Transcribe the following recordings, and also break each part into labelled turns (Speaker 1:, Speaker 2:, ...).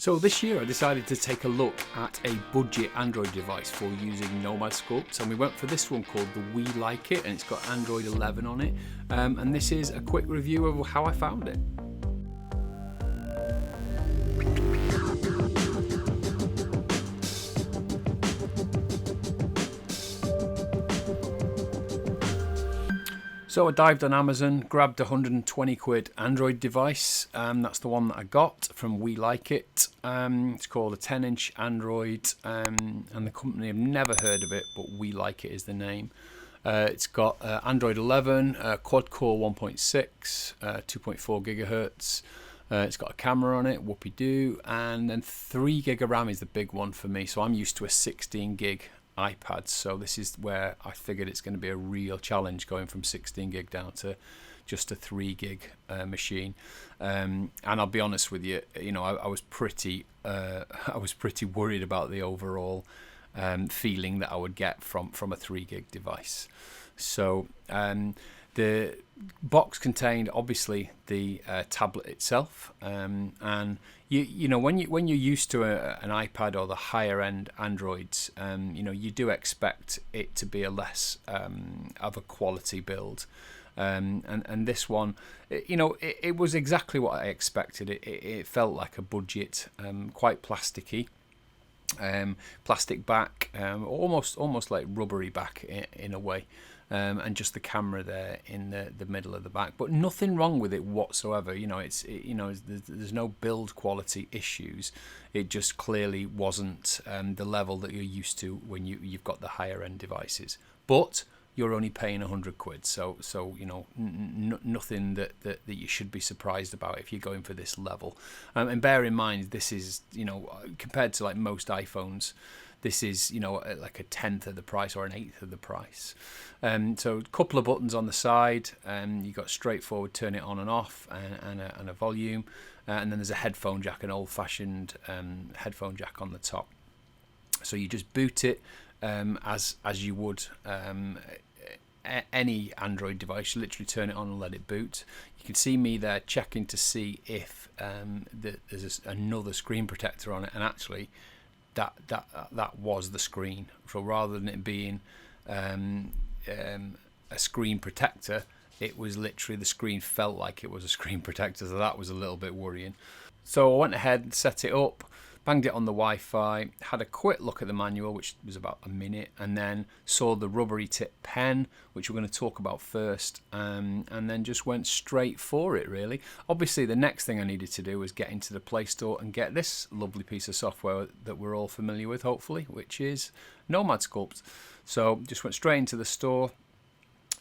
Speaker 1: So this year I decided to take a look at a budget Android device for using Nomad Sculpt, and we went for this one called the Weelikeit, and it's got Android 11 on it, and this is a quick review of how I found it. So I dived on Amazon, grabbed a 120 quid Android device. That's the one that I got from Weelikeit. It's called a 10-inch Android, and the company, I've never heard of it, but Weelikeit is the name. It's got Android 11, quad-core 1.6, 2.4 gigahertz. It's got a camera on it, whoopee-doo, and then 3 gig of RAM is the big one for me. So I'm used to a 16 gig iPad, so this is where I figured it's going to be a real challenge going from 16 gig down to just a 3 gig machine. And I'll be honest with you, I was pretty worried about the overall feeling that I would get from a 3 gig device. So the box contained obviously the tablet itself, and when you're used to an iPad or the higher end Androids, you do expect it to be a less of a quality build, and this one, it was exactly what I expected. It felt like a budget, quite plasticky. Plastic back, almost like rubbery back in a way, and just the camera there in the middle of the back, but nothing wrong with it whatsoever. There's no build quality issues. It just clearly wasn't the level that you're used to when you've got the higher end devices. But you're only paying 100 quid, so nothing that you should be surprised about if you're going for this level. And bear in mind, this is, compared to like most iPhones, this is, like a tenth of the price or an eighth of the price. So a couple of buttons on the side, you got straightforward turn it on and off, and a volume, and then there's a headphone jack, an old-fashioned headphone jack on the top. So you just boot it as you would any Android device. You literally turn it on and let it boot. You can see me there checking to see if there's another screen protector on it, and actually that was the screen. So rather than it being a screen protector, it was literally, the screen felt like it was a screen protector, so that was a little bit worrying. So I went ahead and set it up, banged it on the Wi-Fi, had a quick look at the manual, which was about a minute, and then saw the rubbery tip pen, which we're going to talk about first, and then just went straight for it, really. Obviously, the next thing I needed to do was get into the Play Store and get this lovely piece of software that we're all familiar with, hopefully, which is Nomad Sculpt. So just went straight into the store,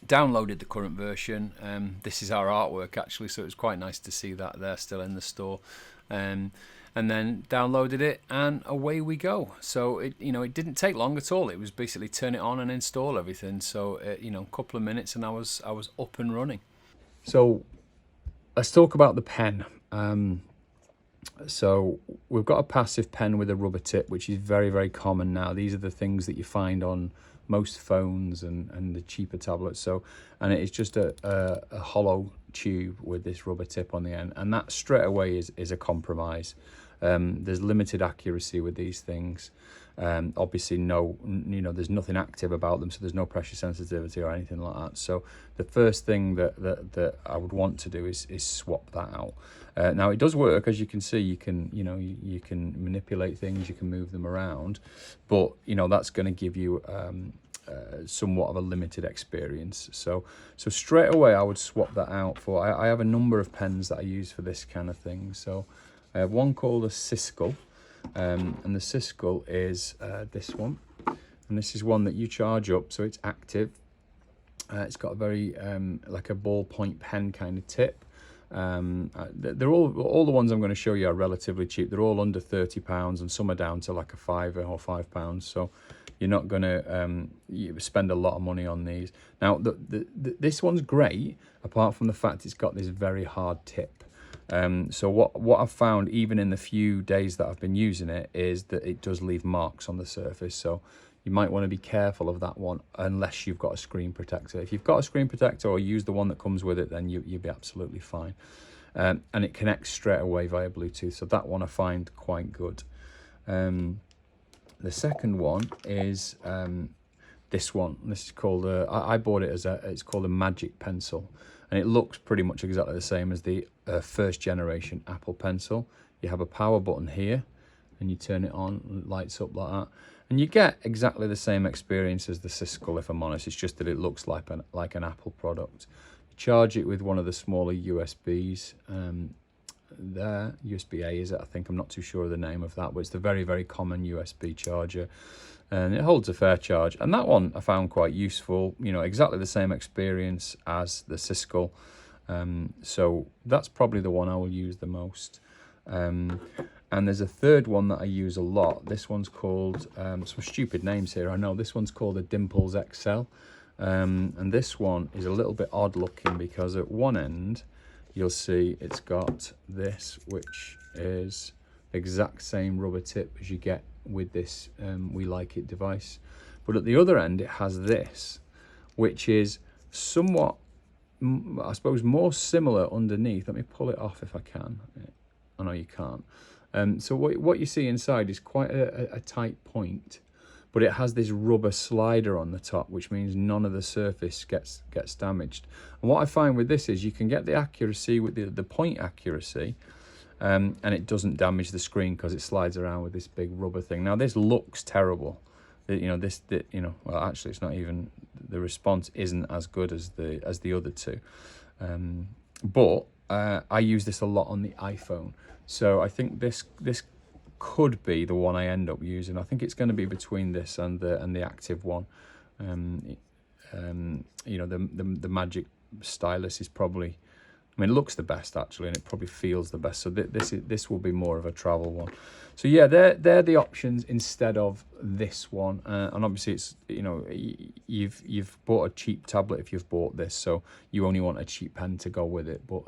Speaker 1: downloaded the current version. This is our artwork, actually, so it was quite nice to see that there still in the store. And then downloaded it, and away we go. So it didn't take long at all. It was basically turn it on and install everything. So a couple of minutes, and I was up and running. So let's talk about the pen. So we've got a passive pen with a rubber tip, which is very, very common now. These are the things that you find on most phones and the cheaper tablets. So, and it is just a hollow tube with this rubber tip on the end, and that straight away is a compromise. There's limited accuracy with these things. Obviously, there's nothing active about them, so there's no pressure sensitivity or anything like that. So the first thing that I would want to do is swap that out. Now it does work, as you can see. You can manipulate things, you can move them around, but that's going to give you somewhat of a limited experience. So straight away I would swap that out for. I have a number of pens that I use for this kind of thing. So I have one called a Siskel, and the Siskel is this one, and this is one that you charge up, so it's active. It's got a very like a ballpoint pen kind of tip. They're all the ones I'm going to show you are relatively cheap. They're all under £30, and some are down to like a £5 or £5. So you're not going to spend a lot of money on these. Now this one's great, apart from the fact it's got this very hard tip. So what I've found, even in the few days that I've been using it, is that it does leave marks on the surface. So you might want to be careful of that one, unless you've got a screen protector. If you've got a screen protector or use the one that comes with it, then you'll be absolutely fine. and it connects straight away via Bluetooth. So that one I find quite good. The second one is this one. This is called I bought it as it's called a Magic Pencil, and it looks pretty much exactly the same as the first generation Apple Pencil. You have a power button here, and you turn it on, and it lights up like that, and you get exactly the same experience as the Siskel, if I'm honest. It's just that it looks like an Apple product. You charge it with one of the smaller USBs. There, USB-A is it? I think. I'm not too sure of the name of that, but it's the very, very common USB charger, and it holds a fair charge. And that one I found quite useful. You know, exactly the same experience as the Siskel. So that's probably the one I will use the most. And there's a third one that I use a lot. This one's called, some stupid names here, I know. This one's called a Dimples XL. And this one is a little bit odd looking because at one end, you'll see it's got this, which is the exact same rubber tip as you get with this Weelikeit device. But at the other end, it has this, which is somewhat, I suppose, more similar underneath. Let me pull it off if I can. I know you can't. So what you see inside is quite a tight point, but it has this rubber slider on the top, which means none of the surface gets damaged. And what I find with this is you can get the accuracy with the point accuracy, and it doesn't damage the screen because it slides around with this big rubber thing. Now this looks terrible. You know, well, actually it's not even, the response isn't as good as the other two. But I use this a lot on the iPhone. So I think this could be the one I end up using. I think it's going to be between this and the active one. You know, the Magic Stylus is probably, I mean, it looks the best actually, and it probably feels the best. So this will be more of a travel one. So yeah, they're the options instead of this one. And obviously it's, you know, you've bought a cheap tablet if you've bought this, so you only want a cheap pen to go with it. But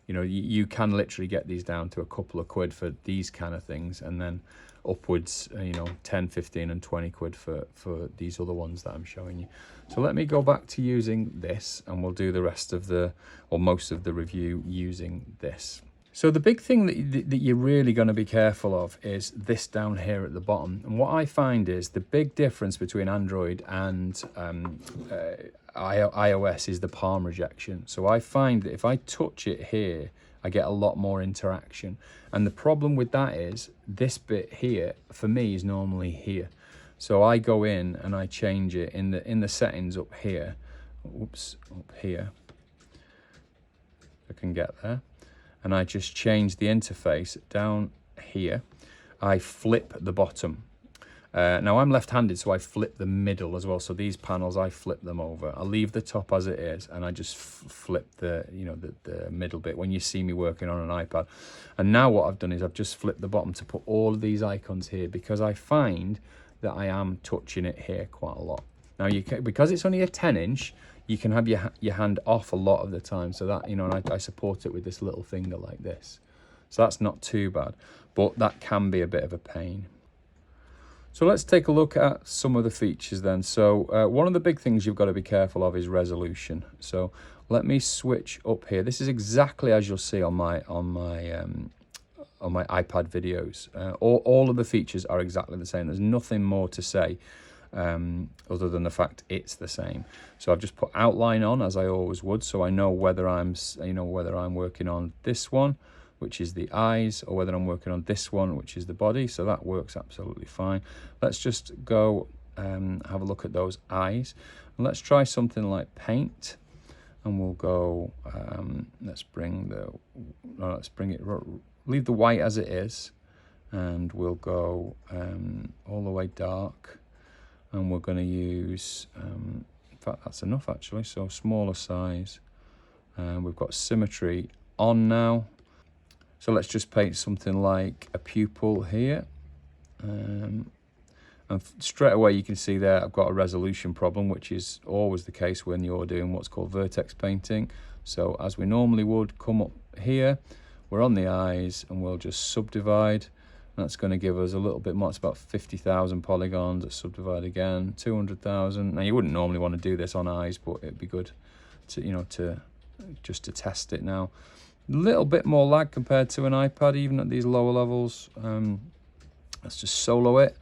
Speaker 1: you know, you can literally get these down to a couple of quid for these kind of things, and then upwards, you know, 10, 15 and 20 quid for these other ones that I'm showing you. So let me go back to using this, and we'll do the rest of or most of the review using this. So the big thing that you're really going to be careful of is this down here at the bottom. And what I find is the big difference between Android and iOS is the palm rejection. So I find that if I touch it here, I get a lot more interaction. And the problem with that is this bit here, for me, is normally here. So I go in and I change it in the settings up here. Oops, up here. I can get there. And I just change the interface down here. I flip the bottom. Now I'm left-handed, so I flip the middle as well. So these panels, I flip them over. I leave the top as it is, and I just flip the middle bit when you see me working on an iPad. And now what I've done is I've just flipped the bottom to put all of these icons here, because I find that I am touching it here quite a lot. Now because it's only a 10-inch, you can have your hand off a lot of the time. So that, you know, and I support it with this little finger like this. So that's not too bad, but that can be a bit of a pain. So let's take a look at some of the features then. So one of the big things you've got to be careful of is resolution. So let me switch up here. This is exactly as you'll see on my iPad videos. All of the features are exactly the same. There's nothing more to say other than the fact it's the same. So I've just put outline on, as I always would, so I know whether I'm working on this one, which is the eyes, or whether I'm working on this one, which is the body. So that works absolutely fine. Let's just go have a look at those eyes, and let's try something like paint, and we'll go leave the white as it is, and we'll go all the way dark, and we're going to use in fact that's enough actually, so smaller size. We've got symmetry on now. So let's just paint something like a pupil here. And straight away you can see there I've got a resolution problem, which is always the case when you're doing what's called vertex painting. So as we normally would, come up here, we're on the eyes, and we'll just subdivide. That's going to give us a little bit more. It's about 50,000 polygons. Let's subdivide again, 200,000. Now you wouldn't normally want to do this on eyes, but it'd be good to, you know, just to test it now. Little bit more lag compared to an iPad, even at these lower levels. Let's just solo it,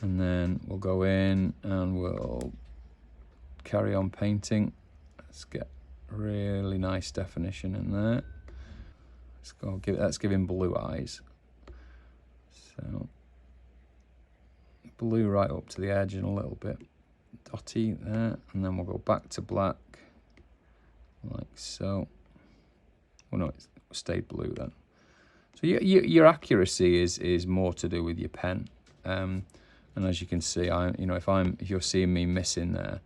Speaker 1: and then we'll go in and we'll carry on painting. Let's get really nice definition in there. Let's give him blue eyes. So blue right up to the edge and a little bit dotty there, and then we'll go back to black like so. Oh no, it stayed blue then. So your accuracy is more to do with your pen, and as you can see, if you're seeing me missing there,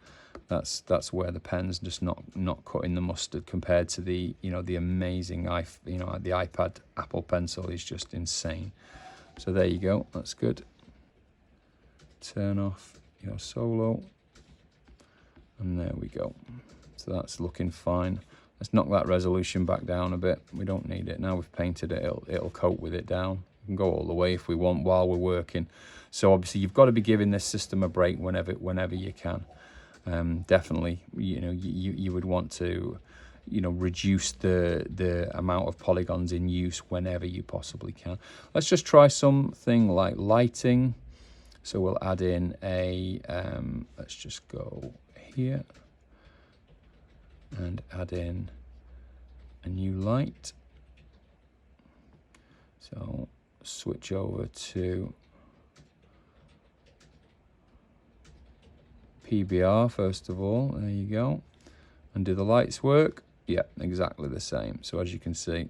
Speaker 1: that's where the pen's just not cutting the mustard compared to the the amazing the iPad Apple Pencil is just insane. So there you go, that's good. Turn off your solo, and there we go. So that's looking fine. Let's knock that resolution back down a bit. We don't need it now. We've painted it. It'll coat with it down. We can go all the way if we want while we're working. So obviously you've got to be giving this system a break whenever you can. Definitely, you would want to, reduce the amount of polygons in use whenever you possibly can. Let's just try something like lighting. So we'll add in a, let's just go here and add in a new light. So switch over to PBR first of all. There you go. And do the lights work? Yeah, exactly the same. So as you can see,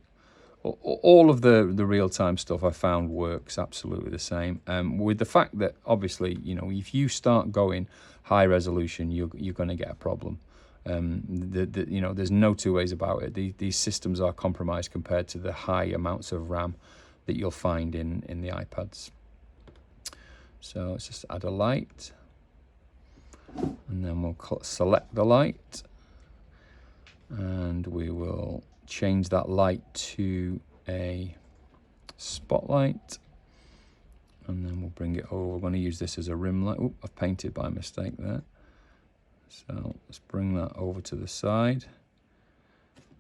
Speaker 1: all of the real-time stuff I found works absolutely the same. With the fact that obviously, if you start going high resolution, you're going to get a problem. There's no two ways about it. These systems are compromised compared to the high amounts of RAM that you'll find in the iPads. So let's just add a light, and then we'll select the light, and we will change that light to a spotlight, and then we'll bring it over. We're going to use this as a rim light. Oh, I've painted by mistake there. So let's bring that over to the side.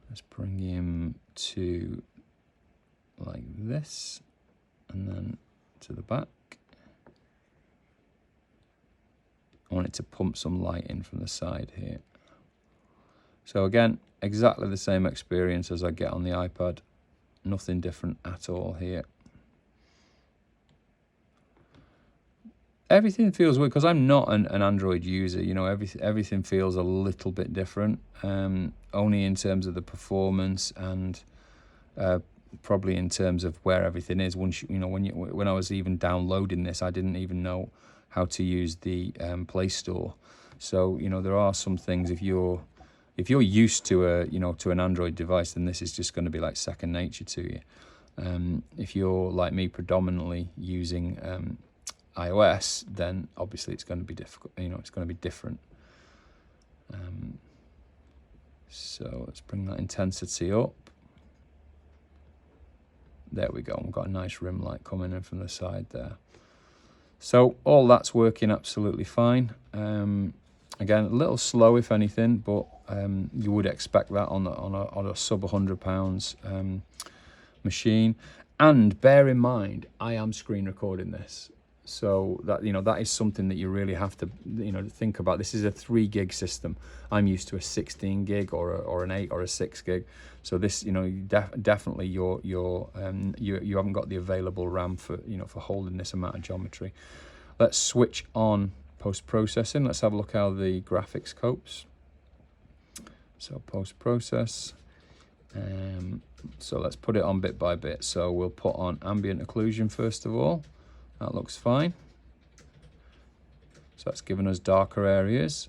Speaker 1: Let's bring him to like this, and then to the back. I want it to pump some light in from the side here. So again, exactly the same experience as I get on the iPad. Nothing different at all here. Everything feels weird because I'm not an Android user. Everything feels a little bit different. Only in terms of the performance and probably in terms of where everything is. When I was even downloading this, I didn't even know how to use the Play Store. So there are some things if you're used to an Android device, then this is just going to be like second nature to you. If you're like me, predominantly using iOS, then obviously it's going to be difficult. It's going to be different. So let's bring that intensity up. There we go. We've got a nice rim light coming in from the side there. So all that's working absolutely fine. Again, a little slow if anything, but you would expect that on a sub £100 machine. And bear in mind, I am screen recording this. So that that is something that you really have to think about. This is a 3 gig system. I'm used to a 16 gig or an 8 or a 6 gig. So this definitely you haven't got the available RAM for for holding this amount of geometry. Let's switch on post processing. Let's have a look how the graphics copes. So post process. So let's put it on bit by bit. So we'll put on ambient occlusion first of all. That looks fine. So that's given us darker areas.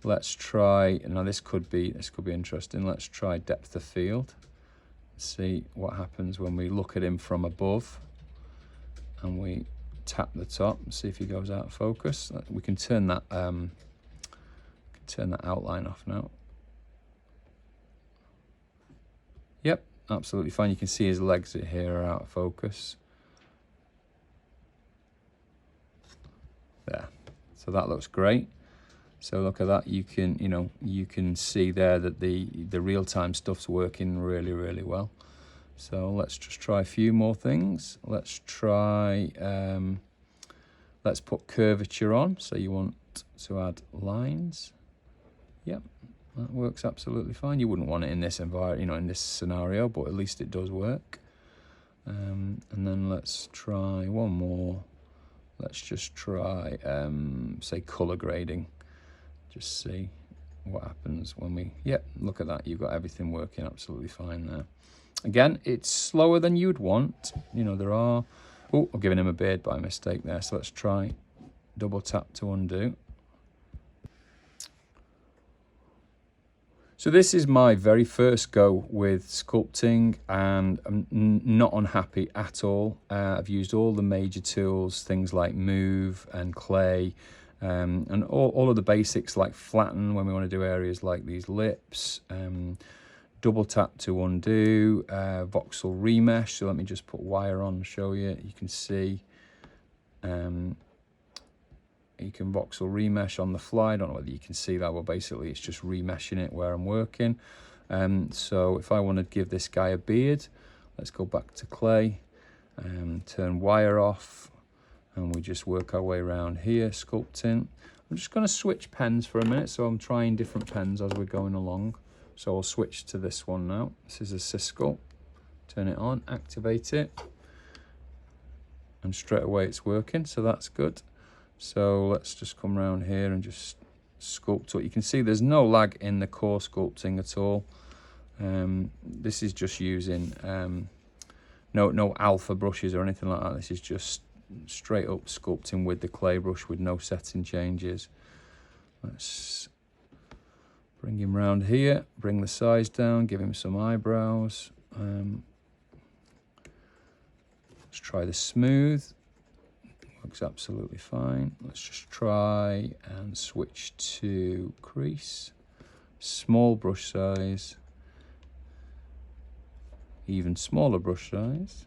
Speaker 1: Let's try, now this could be interesting. Let's try depth of field. See what happens when we look at him from above and we tap the top and see if he goes out of focus. We can turn that outline off now. Yep, absolutely fine. You can see his legs here are out of focus. There. So that looks great. So look at that, you can, you know, you can see there that the real-time stuff's working really, really well. So let's just try a few more things. Let's try, let's put curvature on. So you want to add lines. Yep, that works absolutely fine. You wouldn't want it in this environment, you know, in this scenario, but at least it does work. And then let's try one more. Let's just try, say, color grading. Just see what happens when we, yep, look at that. You've got everything working absolutely fine there. Again, it's slower than you'd want. You know, there are, oh, I'm giving him a beard by mistake there. So let's try double tap to undo. So this is my very first go with sculpting, and I'm not unhappy at all. I've used all the major tools, things like move and clay, and all of the basics like flatten when we want to do areas like these lips, double tap to undo, voxel remesh. So let me just put wire on and show you. You can see you can voxel remesh on the fly. I don't know whether you can see that. Well, basically it's just remeshing it where I'm working. So if I want to give this guy a beard, let's go back to clay, turn wire off, and we just work our way around here, sculpting. I'm just going to switch pens for a minute, so I'm trying different pens as we're going along. So I'll switch to this one now. This is a Sysculpt. Turn it on, activate it, and straight away it's working, so that's good. So let's just come around here and just sculpt what you can see. There's no lag in the core sculpting at all. This is just using no alpha brushes or anything like that. This is just straight up sculpting with the clay brush with no setting changes. Let's bring him round here, bring the size down, give him some eyebrows. Let's try the smooth. Works absolutely fine. Let's just try and switch to crease. Small brush size. Even smaller brush size.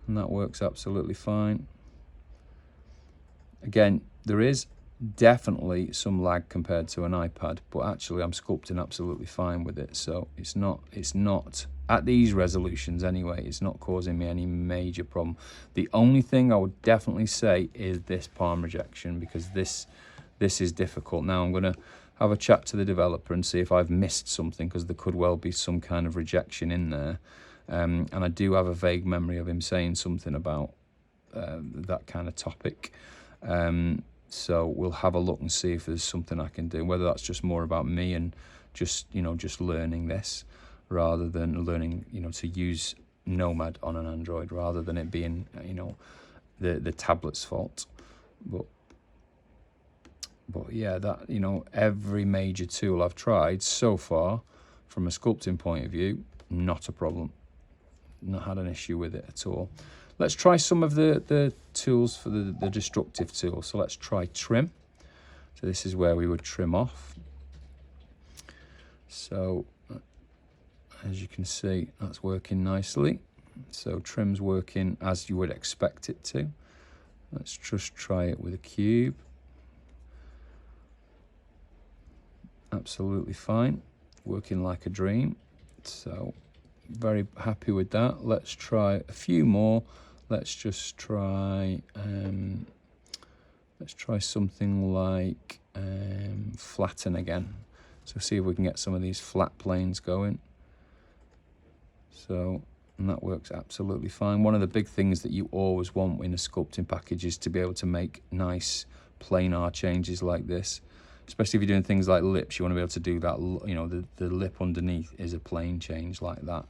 Speaker 1: And that works absolutely fine. Again, there is definitely some lag compared to an iPad, but actually I'm sculpting absolutely fine with it. So it's not at these resolutions anyway, it's not causing me any major problem. The only thing I would definitely say is this palm rejection, because this is difficult. Now I'm going to have a chat to the developer and see if I've missed something, because there could well be some kind of rejection in there. And I do have a vague memory of him saying something about that kind of topic. So we'll have a look and see if there's something I can do, whether that's just more about me and just, you know, just learning this rather than learning, you know, to use Nomad on an Android rather than it being, you know, the tablet's fault. But yeah, that, you know, every major tool I've tried so far from a sculpting point of view, not a problem. Not had an issue with it at all. Let's try some of the tools for the destructive tool. So let's try trim. So this is where we would trim off. So as you can see, that's working nicely. So trim's working as you would expect it to. Let's just try it with a cube. Absolutely fine. Working like a dream. So very happy with that. Let's try a few more. Let's just try something like flatten again. So see if we can get some of these flat planes going. So, and that works absolutely fine. One of the big things that you always want in a sculpting package is to be able to make nice planar changes like this. Especially if you're doing things like lips, you want to be able to do that. You know, the lip underneath is a plane change like that.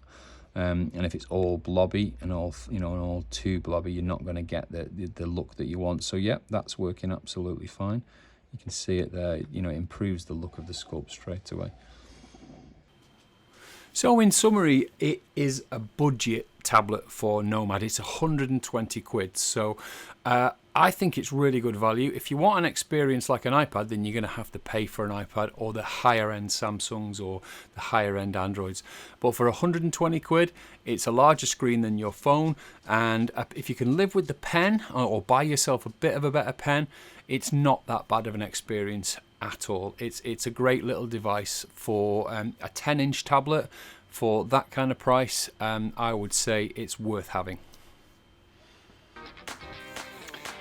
Speaker 1: And if it's all blobby and all, you know, and all too blobby, you're not going to get the look that you want. So yeah, that's working absolutely fine. You can see it there. You know, it improves the look of the sculpt straight away. So in summary, it is a budget tablet for Nomad. It's 120 quid. So I think it's really good value. If you want an experience like an iPad, then you're going to have to pay for an iPad or the higher end Samsungs or the higher end Androids. But for 120 quid, it's a larger screen than your phone. And if you can live with the pen or buy yourself a bit of a better pen, it's not that bad of an experience at all. It's a great little device for a 10-inch tablet. For that kind of price, I would say it's worth having.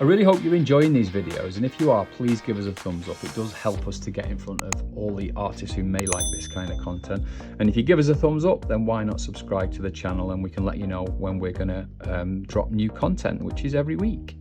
Speaker 1: I really hope you're enjoying these videos, and if you are, please give us a thumbs up. It does help us to get in front of all the artists who may like this kind of content. And if you give us a thumbs up, then why not subscribe to the channel, and we can let you know when we're going to drop new content, which is every week.